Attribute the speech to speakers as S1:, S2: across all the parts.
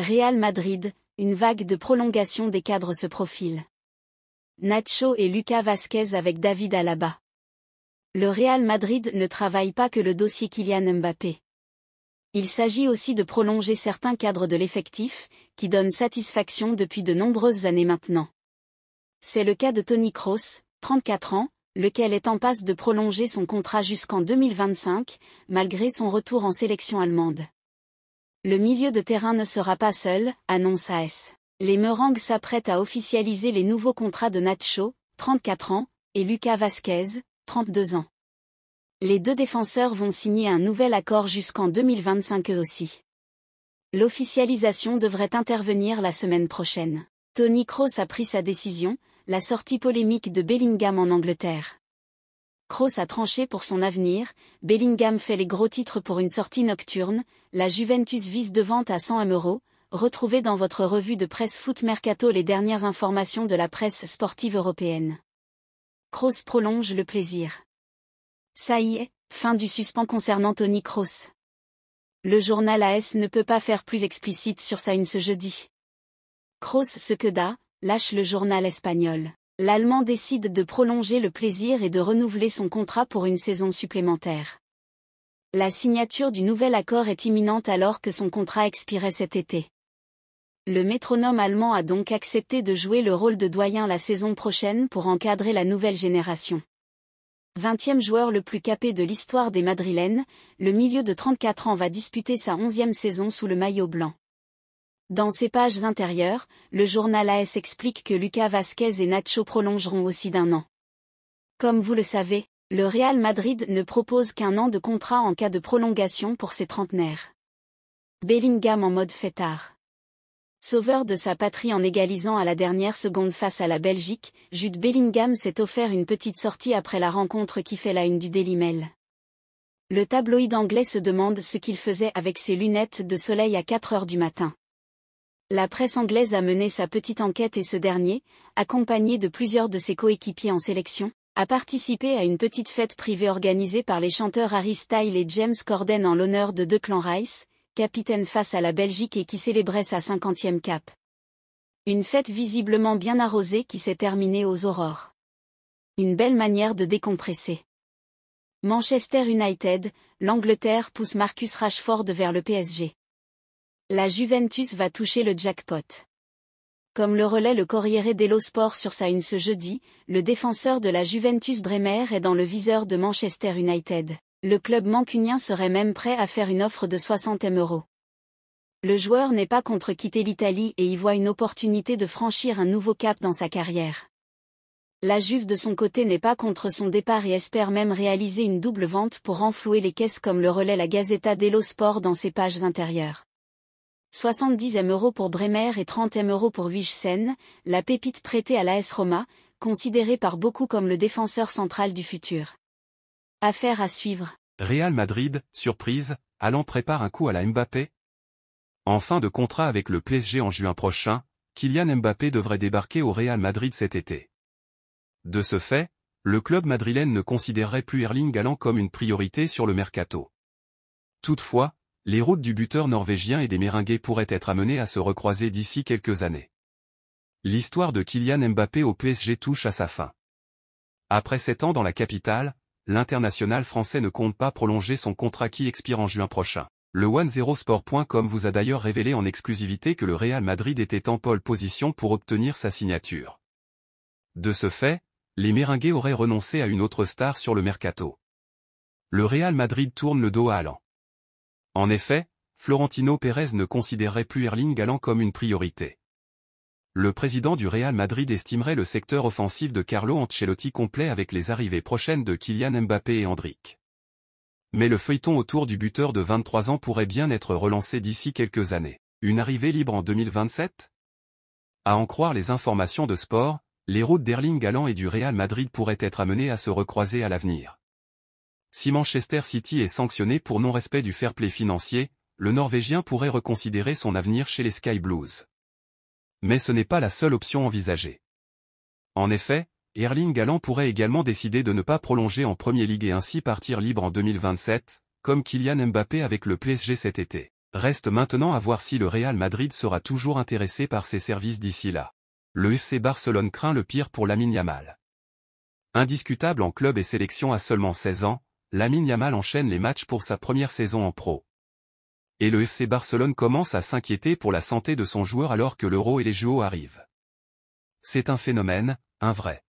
S1: Real Madrid, une vague de prolongation des cadres se profile. Nacho et Lucas Vázquez avec David Alaba. Le Real Madrid ne travaille pas que le dossier Kylian Mbappé. Il s'agit aussi de prolonger certains cadres de l'effectif, qui donnent satisfaction depuis de nombreuses années maintenant. C'est le cas de Toni Kroos, 34 ans, lequel est en passe de prolonger son contrat jusqu'en 2025, malgré son retour en sélection allemande. Le milieu de terrain ne sera pas seul, annonce AS. Les Merengues s'apprêtent à officialiser les nouveaux contrats de Nacho, 34 ans, et Lucas Vázquez, 32 ans. Les deux défenseurs vont signer un nouvel accord jusqu'en 2025 eux aussi. L'officialisation devrait intervenir la semaine prochaine. Toni Kroos a pris sa décision, la sortie polémique de Bellingham en Angleterre. Kroos a tranché pour son avenir, Bellingham fait les gros titres pour une sortie nocturne, la Juventus vise de vente à 100 M €, retrouvez dans votre revue de presse Foot Mercato les dernières informations de la presse sportive européenne. Kroos prolonge le plaisir. Ça y est, fin du suspens concernant Toni Kroos. Le journal AS ne peut pas faire plus explicite sur ça ce jeudi. Kroos se queda, lâche le journal espagnol. L'Allemand décide de prolonger le plaisir et de renouveler son contrat pour une saison supplémentaire. La signature du nouvel accord est imminente alors que son contrat expirait cet été. Le métronome allemand a donc accepté de jouer le rôle de doyen la saison prochaine pour encadrer la nouvelle génération. 20e joueur le plus capé de l'histoire des Madrilènes, le milieu de 34 ans va disputer sa 11e saison sous le maillot blanc. Dans ses pages intérieures, le journal AS explique que Lucas Vázquez et Nacho prolongeront aussi d'1 an. Comme vous le savez, le Real Madrid ne propose qu'1 an de contrat en cas de prolongation pour ses trentenaires. Bellingham en mode fêtard. Sauveur de sa patrie en égalisant à la dernière seconde face à la Belgique, Jude Bellingham s'est offert une petite sortie après la rencontre qui fait la une du Daily Mail. Le tabloïd anglais se demande ce qu'il faisait avec ses lunettes de soleil à 4 heures du matin. La presse anglaise a mené sa petite enquête et ce dernier, accompagné de plusieurs de ses coéquipiers en sélection, a participé à une petite fête privée organisée par les chanteurs Harry Styles et James Corden en l'honneur de Declan Rice, capitaine face à la Belgique et qui célébrait sa 50e cape. Une fête visiblement bien arrosée qui s'est terminée aux aurores. Une belle manière de décompresser. Manchester United, l'Angleterre pousse Marcus Rashford vers le PSG. La Juventus va toucher le jackpot. Comme le relaie le Corriere dello Sport sur sa une ce jeudi, le défenseur de la Juventus Bremer est dans le viseur de Manchester United. Le club mancunien serait même prêt à faire une offre de 60 M €. Le joueur n'est pas contre quitter l'Italie et y voit une opportunité de franchir un nouveau cap dans sa carrière. La Juve de son côté n'est pas contre son départ et espère même réaliser une double vente pour renflouer les caisses comme le relaie la Gazzetta dello Sport dans ses pages intérieures. 70 M € pour Bremer et 30 M € pour Wijsen, la pépite prêtée à l'AS Roma, considérée par beaucoup comme le défenseur central du futur. Affaire à suivre.
S2: Real Madrid, surprise, Haaland prépare un coup à la Mbappé. En fin de contrat avec le PSG en juin prochain, Kylian Mbappé devrait débarquer au Real Madrid cet été. De ce fait, le club madrilène ne considérerait plus Erling Haaland comme une priorité sur le mercato. Toutefois, les routes du buteur norvégien et des Merengues pourraient être amenées à se recroiser d'ici quelques années. L'histoire de Kylian Mbappé au PSG touche à sa fin. Après 7 ans dans la capitale, l'international français ne compte pas prolonger son contrat qui expire en juin prochain. Le 10sport.com vous a d'ailleurs révélé en exclusivité que le Real Madrid était en pole position pour obtenir sa signature. De ce fait, les Merengues auraient renoncé à une autre star sur le mercato. Le Real Madrid tourne le dos à Haaland. En effet, Florentino Pérez ne considérerait plus Erling Haaland comme une priorité. Le président du Real Madrid estimerait le secteur offensif de Carlo Ancelotti complet avec les arrivées prochaines de Kylian Mbappé et Endrick. Mais le feuilleton autour du buteur de 23 ans pourrait bien être relancé d'ici quelques années. Une arrivée libre en 2027 ? À en croire les informations de sport, les routes d'Erling Haaland et du Real Madrid pourraient être amenées à se recroiser à l'avenir. Si Manchester City est sanctionné pour non-respect du fair play financier, le Norvégien pourrait reconsidérer son avenir chez les Sky Blues. Mais ce n'est pas la seule option envisagée. En effet, Erling Haaland pourrait également décider de ne pas prolonger en Premier League et ainsi partir libre en 2027, comme Kylian Mbappé avec le PSG cet été. Reste maintenant à voir si le Real Madrid sera toujours intéressé par ses services d'ici là. Le FC Barcelone craint le pire pour Lamine Yamal. Indiscutable en club et sélection à seulement 16 ans, Lamine Yamal enchaîne les matchs pour sa première saison en pro. Et le FC Barcelone commence à s'inquiéter pour la santé de son joueur alors que l'Euro et les JO arrivent. C'est un phénomène, un vrai.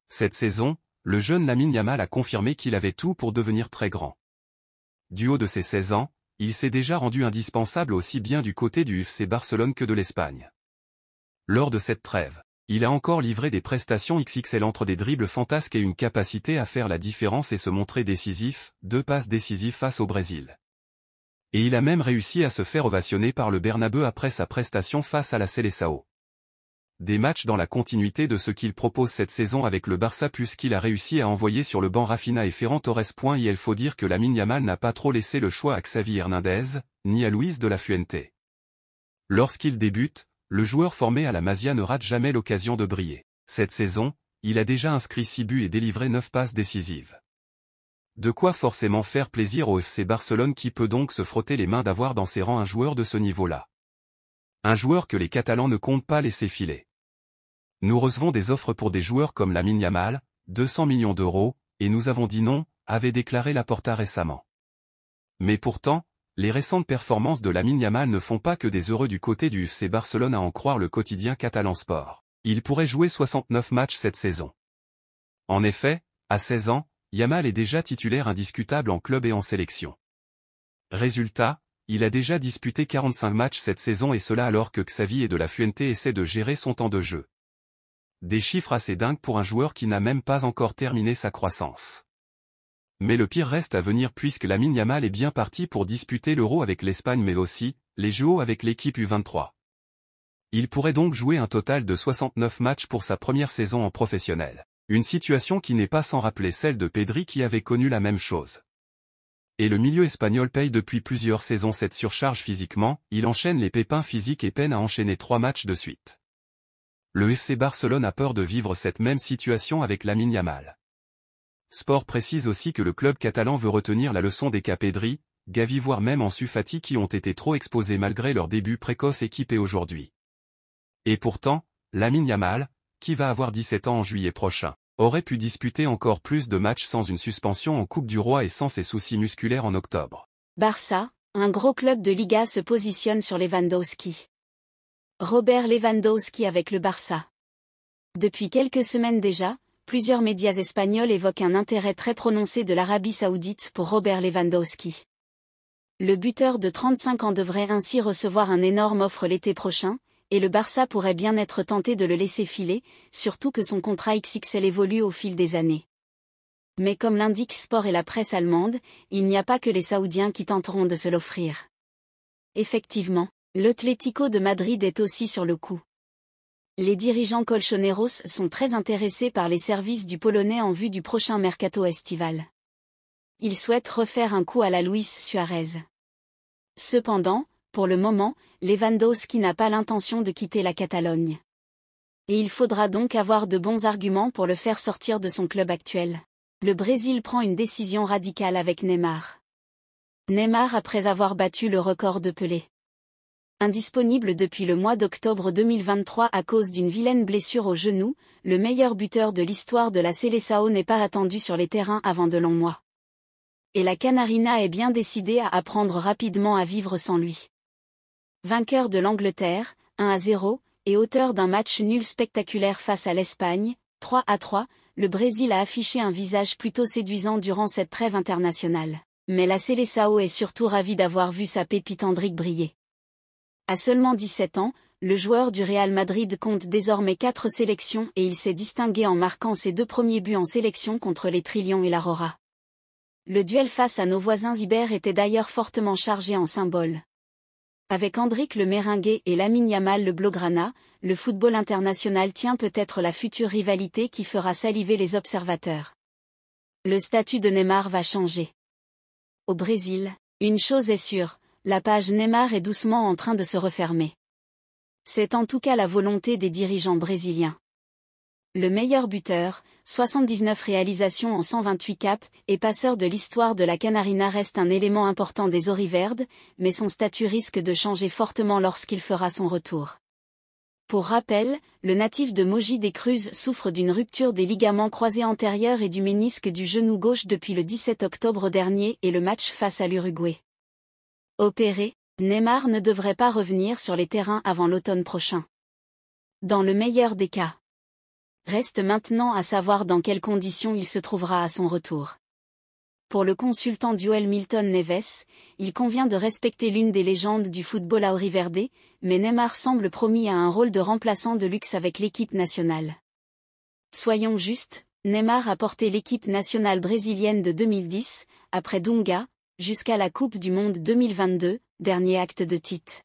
S2: Cette saison, le jeune Lamine Yamal a confirmé qu'il avait tout pour devenir très grand. Du haut de ses 16 ans, il s'est déjà rendu indispensable aussi bien du côté du FC Barcelone que de l'Espagne. Lors de cette trêve, il a encore livré des prestations XXL entre des dribbles fantasques et une capacité à faire la différence et se montrer décisif, 2 passes décisives face au Brésil. Et il a même réussi à se faire ovationner par le Bernabeu après sa prestation face à la Seleção. Des matchs dans la continuité de ce qu'il propose cette saison avec le Barça puisqu'il a réussi à envoyer sur le banc Rafinha et Ferran Torres. Il faut dire que Lamine Yamal n'a pas trop laissé le choix à Xavi Hernandez, ni à Luis de la Fuente. Lorsqu'il débute, le joueur formé à la Masia ne rate jamais l'occasion de briller. Cette saison, il a déjà inscrit 6 buts et délivré 9 passes décisives. De quoi forcément faire plaisir au FC Barcelone qui peut donc se frotter les mains d'avoir dans ses rangs un joueur de ce niveau-là. Un joueur que les Catalans ne comptent pas laisser filer. Nous recevons des offres pour des joueurs comme Lamine Yamal, 200 millions d'euros, et nous avons dit non, avait déclaré Laporta récemment. Mais pourtant, les récentes performances de Lamine Yamal ne font pas que des heureux du côté du FC Barcelone à en croire le quotidien Catalan Sport. Il pourrait jouer 69 matchs cette saison. En effet, à 16 ans, Yamal est déjà titulaire indiscutable en club et en sélection. Résultat, il a déjà disputé 45 matchs cette saison et cela alors que Xavi et de la Fuente essaient de gérer son temps de jeu. Des chiffres assez dingues pour un joueur qui n'a même pas encore terminé sa croissance. Mais le pire reste à venir puisque Lamine Yamal est bien parti pour disputer l'Euro avec l'Espagne mais aussi, les JO avec l'équipe U23. Il pourrait donc jouer un total de 69 matchs pour sa première saison en professionnel. Une situation qui n'est pas sans rappeler celle de Pedri qui avait connu la même chose. Et le milieu espagnol paye depuis plusieurs saisons cette surcharge physiquement, il enchaîne les pépins physiques et peine à enchaîner 3 matchs de suite. Le FC Barcelone a peur de vivre cette même situation avec Lamine Yamal. Sport précise aussi que le club catalan veut retenir la leçon des cas Pedri, Gavi voire même Ansu Fati qui ont été trop exposés malgré leur début précoce équipé aujourd'hui. Et pourtant, Lamine Yamal, qui va avoir 17 ans en juillet prochain, aurait pu disputer encore plus de matchs sans une suspension en Coupe du Roi et sans ses soucis musculaires en octobre.
S1: Barça, un gros club de Liga se positionne sur Lewandowski. Robert Lewandowski avec le Barça. Depuis quelques semaines déjà, plusieurs médias espagnols évoquent un intérêt très prononcé de l'Arabie Saoudite pour Robert Lewandowski. Le buteur de 35 ans devrait ainsi recevoir un énorme offre l'été prochain, et le Barça pourrait bien être tenté de le laisser filer, surtout que son contrat XXL évolue au fil des années. Mais comme l'indique Sport et la presse allemande, il n'y a pas que les Saoudiens qui tenteront de se l'offrir. Effectivement, l'Atlético de Madrid est aussi sur le coup. Les dirigeants colchoneros sont très intéressés par les services du Polonais en vue du prochain mercato estival. Ils souhaitent refaire un coup à la Luis Suarez. Cependant, pour le moment, Lewandowski n'a pas l'intention de quitter la Catalogne. Et il faudra donc avoir de bons arguments pour le faire sortir de son club actuel. Le Brésil prend une décision radicale avec Neymar. Neymar après avoir battu le record de Pelé. Indisponible depuis le mois d'octobre 2023 à cause d'une vilaine blessure au genou, le meilleur buteur de l'histoire de la Seleção n'est pas attendu sur les terrains avant de longs mois. Et la Canarina est bien décidée à apprendre rapidement à vivre sans lui. Vainqueur de l'Angleterre, 1-0, et auteur d'un match nul spectaculaire face à l'Espagne, 3-3, le Brésil a affiché un visage plutôt séduisant durant cette trêve internationale. Mais la Seleção est surtout ravie d'avoir vu sa pépite Endrick briller. À seulement 17 ans, le joueur du Real Madrid compte désormais 4 sélections et il s'est distingué en marquant ses 2 premiers buts en sélection contre les Trillions et l'Aurora. Le duel face à nos voisins ibères était d'ailleurs fortement chargé en symboles. Avec Endrick le Merengue et Lamine Yamal le Blaugrana, le football international tient peut-être la future rivalité qui fera saliver les observateurs. Le statut de Neymar va changer. Au Brésil, une chose est sûre, la page Neymar est doucement en train de se refermer. C'est en tout cas la volonté des dirigeants brésiliens. Le meilleur buteur, 79 réalisations en 128 caps, et passeur de l'histoire de la Canarina reste un élément important des Oriverdes, mais son statut risque de changer fortement lorsqu'il fera son retour. Pour rappel, le natif de Mogi des Cruzes souffre d'une rupture des ligaments croisés antérieurs et du ménisque du genou gauche depuis le 17 octobre dernier et le match face à l'Uruguay. Opéré, Neymar ne devrait pas revenir sur les terrains avant l'automne prochain. Dans le meilleur des cas. Reste maintenant à savoir dans quelles conditions il se trouvera à son retour. Pour le consultant Joel Milton Neves, il convient de respecter l'une des légendes du football auriverde, mais Neymar semble promis à un rôle de remplaçant de luxe avec l'équipe nationale. Soyons justes, Neymar a porté l'équipe nationale brésilienne de 2010, après Dunga, jusqu'à la Coupe du Monde 2022, dernier acte de Tite.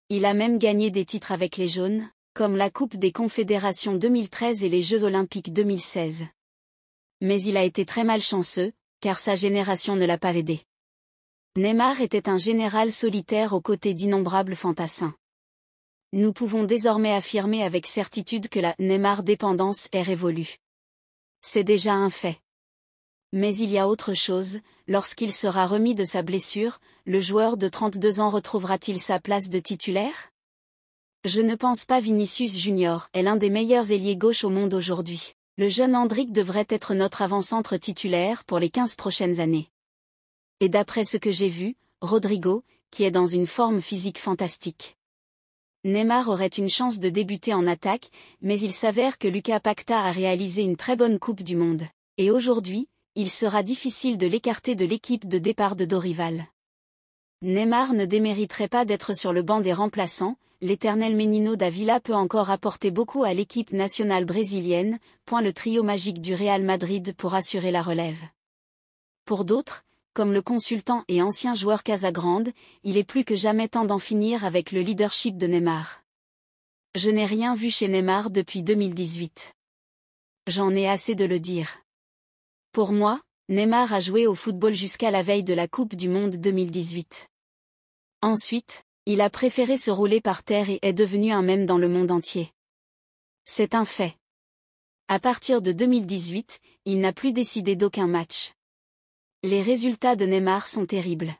S1: Il a même gagné des titres avec les Jaunes, comme la Coupe des Confédérations 2013 et les Jeux Olympiques 2016. Mais il a été très malchanceux, car sa génération ne l'a pas aidé. Neymar était un général solitaire aux côtés d'innombrables fantassins. Nous pouvons désormais affirmer avec certitude que la Neymar dépendance est révolue. C'est déjà un fait. Mais il y a autre chose, lorsqu'il sera remis de sa blessure, le joueur de 32 ans retrouvera-t-il sa place de titulaire? Je ne pense pas. Vinicius Junior est l'un des meilleurs ailiers gauche au monde aujourd'hui. Le jeune Endrick devrait être notre avant-centre titulaire pour les 15 prochaines années. Et d'après ce que j'ai vu, Rodrigo, qui est dans une forme physique fantastique. Neymar aurait une chance de débuter en attaque, mais il s'avère que Lucas Paquetá a réalisé une très bonne Coupe du Monde. Et aujourd'hui, il sera difficile de l'écarter de l'équipe de départ de Dorival. Neymar ne démériterait pas d'être sur le banc des remplaçants, l'éternel Menino da Villa peut encore apporter beaucoup à l'équipe nationale brésilienne, point le trio magique du Real Madrid pour assurer la relève. Pour d'autres, comme le consultant et ancien joueur Casagrande, il est plus que jamais temps d'en finir avec le leadership de Neymar. Je n'ai rien vu chez Neymar depuis 2018. J'en ai assez de le dire. Pour moi, Neymar a joué au football jusqu'à la veille de la Coupe du Monde 2018. Ensuite, il a préféré se rouler par terre et est devenu un mème dans le monde entier. C'est un fait. À partir de 2018, il n'a plus décidé d'aucun match. Les résultats de Neymar sont terribles.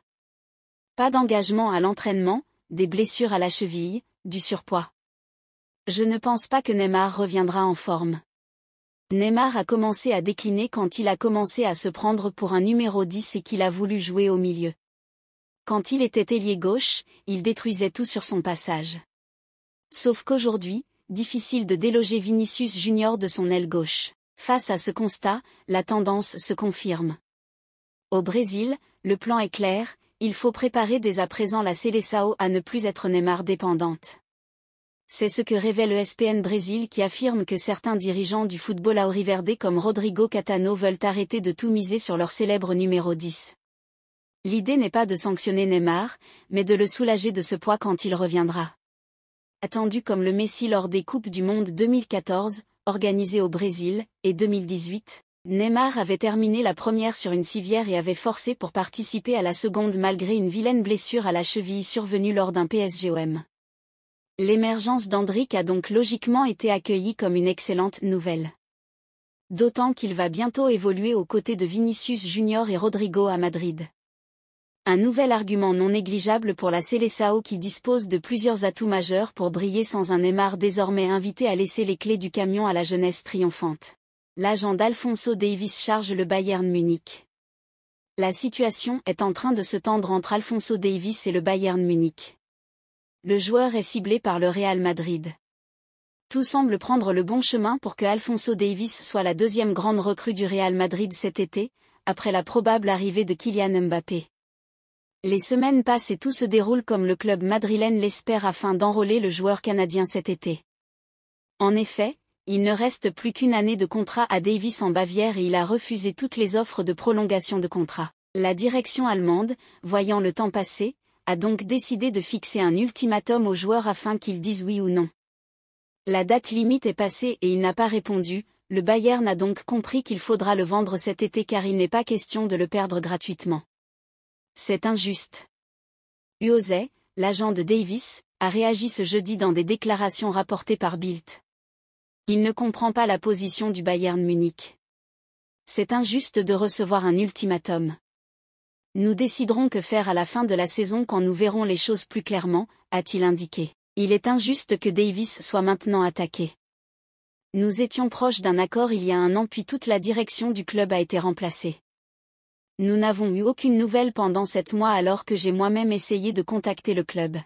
S1: Pas d'engagement à l'entraînement, des blessures à la cheville, du surpoids. Je ne pense pas que Neymar reviendra en forme. Neymar a commencé à décliner quand il a commencé à se prendre pour un numéro 10 et qu'il a voulu jouer au milieu. Quand il était ailier gauche, il détruisait tout sur son passage. Sauf qu'aujourd'hui, difficile de déloger Vinicius Junior de son aile gauche. Face à ce constat, la tendance se confirme. Au Brésil, le plan est clair, il faut préparer dès à présent la Seleção à ne plus être Neymar dépendante. C'est ce que révèle ESPN Brésil qui affirme que certains dirigeants du football auriverde comme Rodrigo Catano veulent arrêter de tout miser sur leur célèbre numéro 10. L'idée n'est pas de sanctionner Neymar, mais de le soulager de ce poids quand il reviendra. Attendu comme le Messi lors des Coupes du Monde 2014, organisées au Brésil, et 2018, Neymar avait terminé la première sur une civière et avait forcé pour participer à la seconde malgré une vilaine blessure à la cheville survenue lors d'un PSGOM. L'émergence d'Endrick a donc logiquement été accueillie comme une excellente nouvelle. D'autant qu'il va bientôt évoluer aux côtés de Vinicius Junior et Rodrigo à Madrid. Un nouvel argument non négligeable pour la Seleção qui dispose de plusieurs atouts majeurs pour briller sans un Neymar désormais invité à laisser les clés du camion à la jeunesse triomphante. L'agent d'Alphonso Davies charge le Bayern Munich. La situation est en train de se tendre entre Alphonso Davies et le Bayern Munich. Le joueur est ciblé par le Real Madrid. Tout semble prendre le bon chemin pour que Alphonso Davies soit la deuxième grande recrue du Real Madrid cet été, après la probable arrivée de Kylian Mbappé. Les semaines passent et tout se déroule comme le club madrilène l'espère afin d'enrôler le joueur canadien cet été. En effet, il ne reste plus qu'une année de contrat à Davies en Bavière et il a refusé toutes les offres de prolongation de contrat. La direction allemande, voyant le temps passer, a donc décidé de fixer un ultimatum au joueur afin qu'il dise oui ou non. La date limite est passée et il n'a pas répondu, le Bayern a donc compris qu'il faudra le vendre cet été car il n'est pas question de le perdre gratuitement. C'est injuste. Uose, l'agent de Davies, a réagi ce jeudi dans des déclarations rapportées par Bild. Il ne comprend pas la position du Bayern Munich. C'est injuste de recevoir un ultimatum. Nous déciderons que faire à la fin de la saison quand nous verrons les choses plus clairement, a-t-il indiqué. Il est injuste que Davis soit maintenant attaqué. Nous étions proches d'un accord il y a un an puis toute la direction du club a été remplacée. Nous n'avons eu aucune nouvelle pendant 7 mois alors que j'ai moi-même essayé de contacter le club.